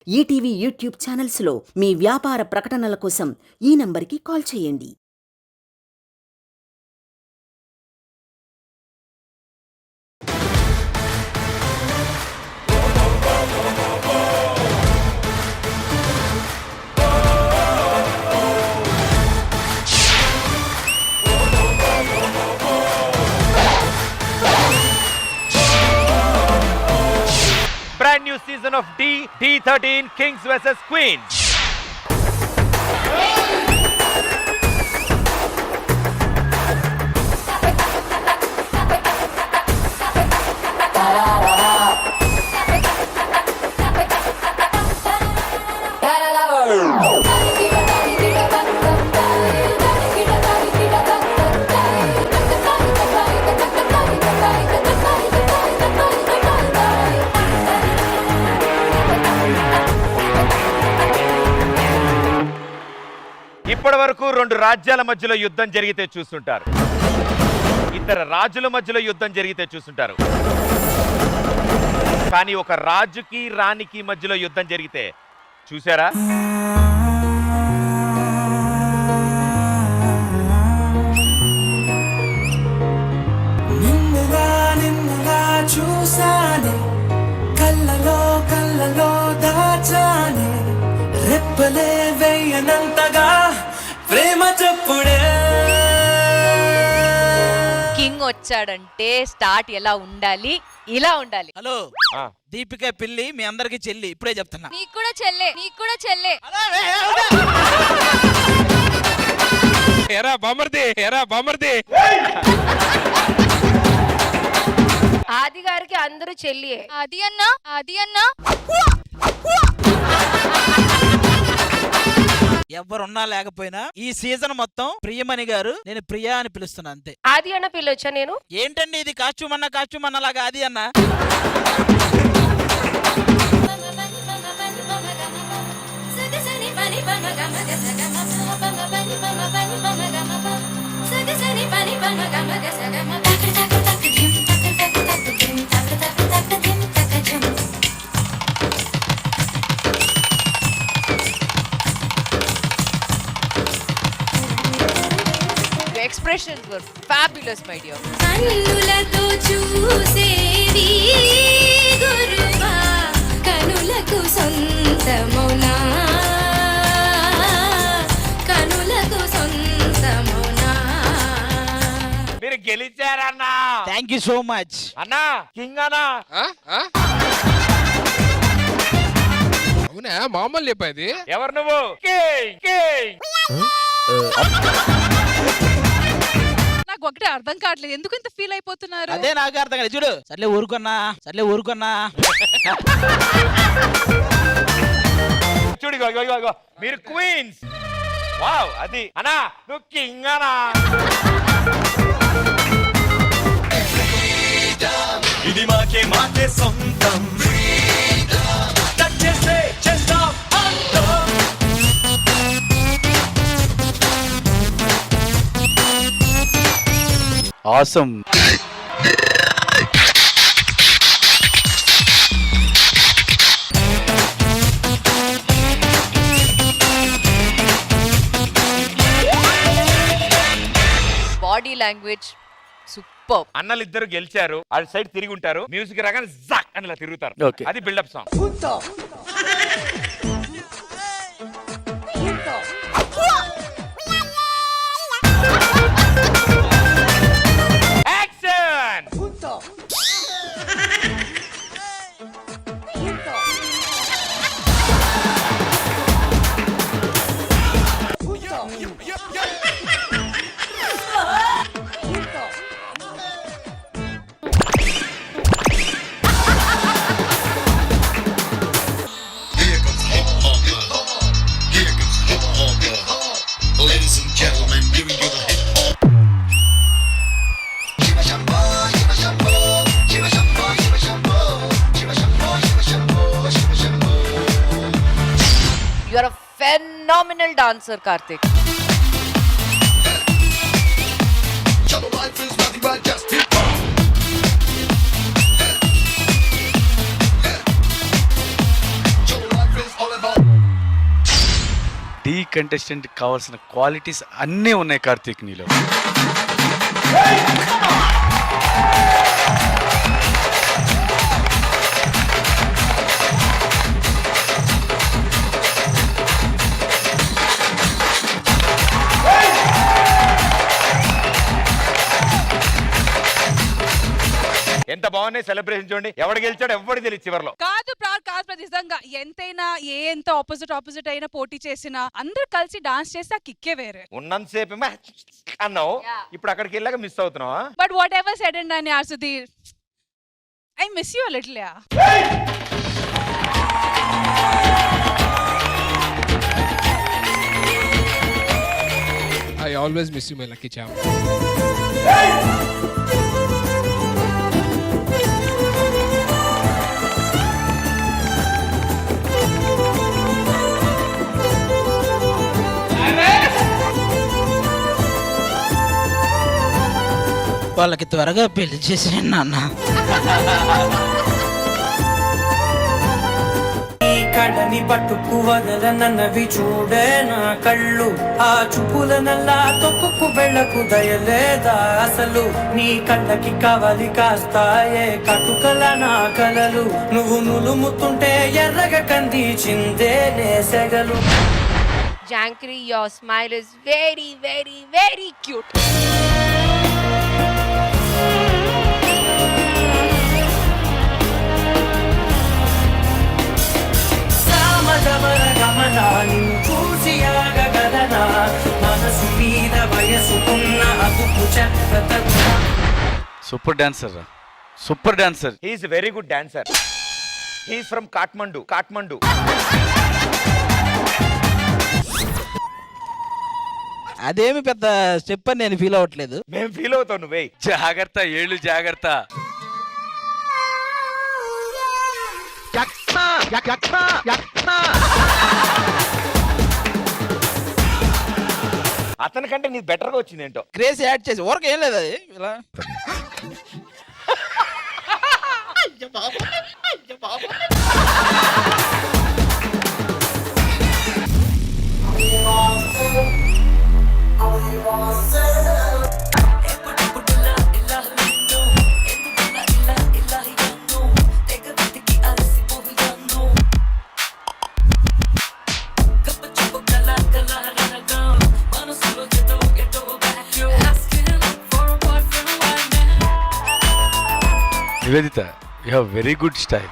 ETV YouTube ఛానల్స్లో మీ వ్యాపార ప్రకటనల కోసం ఈ నంబర్కి కాల్ చేయండి. Brand new season of D13 Kings vs Queens. ఇప్పటి వరకు రెండు రాజ్యాల మధ్యలో యుద్ధం జరిగితే చూస్తుంటారు, ఇద్దరు రాజుల మధ్యలో యుద్ధం జరిగితే చూస్తుంటారు. కానీ ఒక రాజుకి రాణికి మధ్యలో యుద్ధం జరిగితే చూసారా? చూసానే కళ్ళలో కళ్ళలో దాచానే రెప్పలే వేయనంతగా ప్రేమ చెప్పుడే. కింగ్ వచ్చాడంటే స్టార్ట్ ఎలా ఉండాలి, ఇలా ఉండాలి. హలో దీపిక పిల్లి మీ అందరికి చెల్లి, ఇప్పుడే చెప్తున్నా. నీకు కూడా చెల్లె, నీకు కూడా చెల్లె. ఎరా బామర్ది, ఎరా బామర్ది. ఆది గారికి అందరూ చెల్లి. అది అన్నా, అది అన్నా. ఎవరున్నా లేకపోయినా ఈ సీజన్ మొత్తం ప్రియమణి గారు నేను ప్రియా అని పిలుస్తున్నా అంతే. ఆది అన్న పిల్లొచ్చా నేను? ఏంటండి ఇది కాస్ట్యూమ్ అన్న లాగా ఆది అన్న. Expressions were fabulous, my dear. కన్నులతో చూసేవి గురువా కనులకు సొంతమౌనా, కనులకు సొంతమౌనా. మీరు గెలిచారన్నా. థ్యాంక్ యూ సో మచ్ అన్నా. కింగ్ అన్నా. అవునా మామూలు చెప్పేది. ఎవరు నువ్వు? నాకు ఒకటే అర్థం కావట్లేదు, ఎందుకు ఇంత ఫీల్ అయిపోతున్నారు? అదే నాకు అర్థం కాదు. చూడు సర్లే ఊరుకున్నా. చూడు ఇగో మీరు క్వీన్స్. వావ్ అది అన్నా, నువ్వు కింగ్ అన్నా. ఇది మాకే సొంతం. ఆసమ్. Body language super. అన్నలు ఇద్దరు గెలిచారు, అటు సైడ్ తిరిగి ఉంటారు, మ్యూజిక్ రాగానే జక్ అని ఇలా తిరుగుతారు. Okay. అది buildup song. Action. Ladies and gentlemen, giving you the hip hop. Shiva Shambho, Shiva Shambho, Shiva Shambho, Shiva Shambho, Shiva Shambho, Shiva Shambho, Shiva Shambho. You are a phenomenal dancer, Karthik. Your life is nothing but just hip hop. Your life is the contestant కావాల్సిన qualities అన్నీ ఉన్నాయి కార్తీక్ నీలో. ఎంత బాగున్నాయి celebration చూడండి. ఎవడు గెలిచాడు ఎవడు తెలియదు చివరిలో. కాదు నిజంగా ఎంతైనా ఎంత ఆపోజిట్ అయినా పోటీ చేసినా అందరు కలిసి డాన్స్ చేస్తే ఆ కిక్కే వేరే. ఉన్నంతసేపు అన్నావు, ఇప్పుడు అక్కడికి వెళ్ళాక మిస్ అవుతున్నావా? But whatever said and done యార్ Sudheer, I miss you little. Yeah I always miss you, my lucky charm. వాళ్ళకి త్వరగా పెళ్లి చేసేయండి నాన్న. కడని పట్టుకు వదలనన్నవి చూడే నా కళ్ళు, ఆ చూపుల నల్లా తొక్కుకు వెళ్ళకు దయలేదా అసలు, నీ కళ్ళకి కావాలి కాస్తాయే కటుకల నా కలలు, నువ్వు నులుముతుంటే ఎర్రగా కంది చిందే నేసెగలు. Jankri, your smile is very, very, very cute. సామజవర గమన నిన్ను చూసి ఆగగలనా, మనసు మీద వయసుకున్న అదుపు చెప్పతగునా. సూపర్ డాన్సర్ రా, super dancer. He is very good dancer. He is from Kathmandu. అదేమి పెద్ద స్టెప్ అని నేను ఫీల్ అవ్వట్లేదు. మేము ఫీల్ అవుతాం, నువ్వే జాగ్రత్త, ఏళ్ళు జాగ్రత్త. అతనికంటే నీది బెటర్ గా వచ్చింది ఏంటో. గ్రేస్ యాడ్ చేసి ఊరక ఏం లేదు అది ఇలా. Nivedita, you have very good style.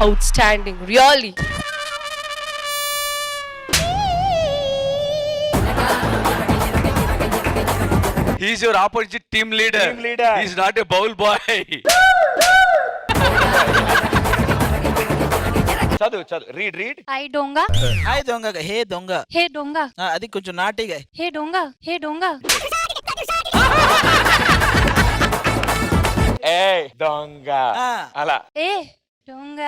Outstanding, really. He is your opposite team leader. He is not a bowl boy. చదువు రీడ్. ఐ దొంగ హాయ్ దొంగ, హే దొంగ, హే దొంగ, అది కొంచెం నాటిగా. హే దొంగ, హే దొంగ. ఏ దొంగ అలా. ఏ దొంగ.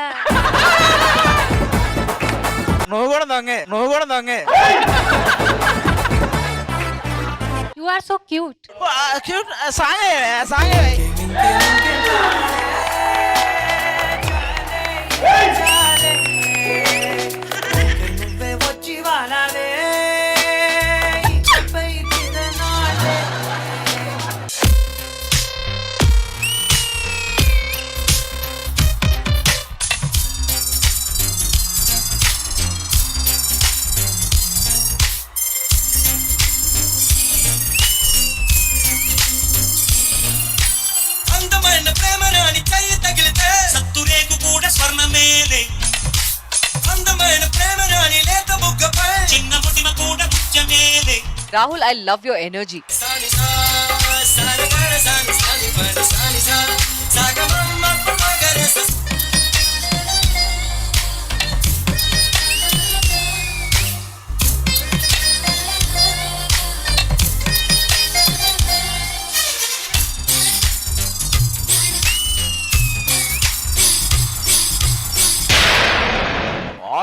నువ్వు కూడా దొంగే. You are so cute. Cute సాంగే. నువ్వే వచ్చి వాడాలే ఇకపై తిరనాలే. అందమైన ప్రేమ రాణి చెయ్యి తగిలితే సత్తురేకు కూడా స్వర్ణమేలే. అందమైన ప్రేమ రాణి లేత బుగ్గపై చిన్న ముటిమ కూడా ముత్యమేలే. Rahul, I love your energy. సాని సా సాని గర సాని సాని పద సాని సా సాగమమ్మ పగరే స.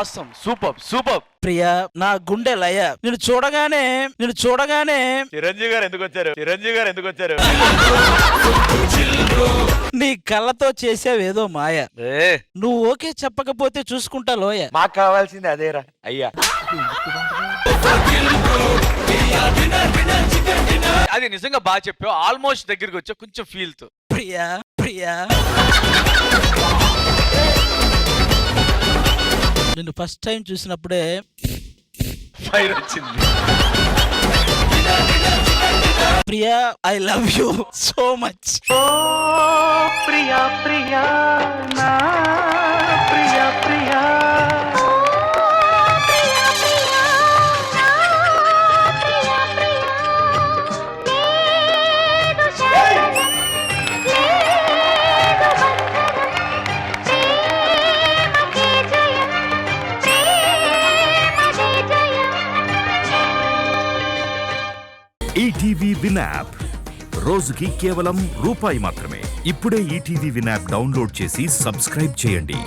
Awesome super super. ప్రియా నా గుండె లయ, నేను చూడగానే చిరంజీవి గారు ఎందుకు వచ్చారు? చిరంజీవి గారు ఎందుకు వచ్చారు? నీ కళ్ళతో చేసావేదో మాయ, ఏ నువ్వు ఓకే చెప్పకపోతే చూసుకుంటా లోయ. మాకు కావాల్సింది అదేరా అయ్యా. అది నిజంగా బాగా చెప్పావు. ఆల్మోస్ట్ దగ్గరికి వచ్చా కొంచెం ఫీల్ తో. ప్రియా నిన్ను ఫస్ట్ టైం చూసినప్పుడే ఫైర్ వచ్చింది. Priya I love you so much. ETV win app రోజుకి కేవలం రూపాయి మాత్రమే. ఇప్పుడే ఈటీవీ విన్ యాప్ డౌన్లోడ్ చేసి సబ్స్క్రైబ్ చేయండి.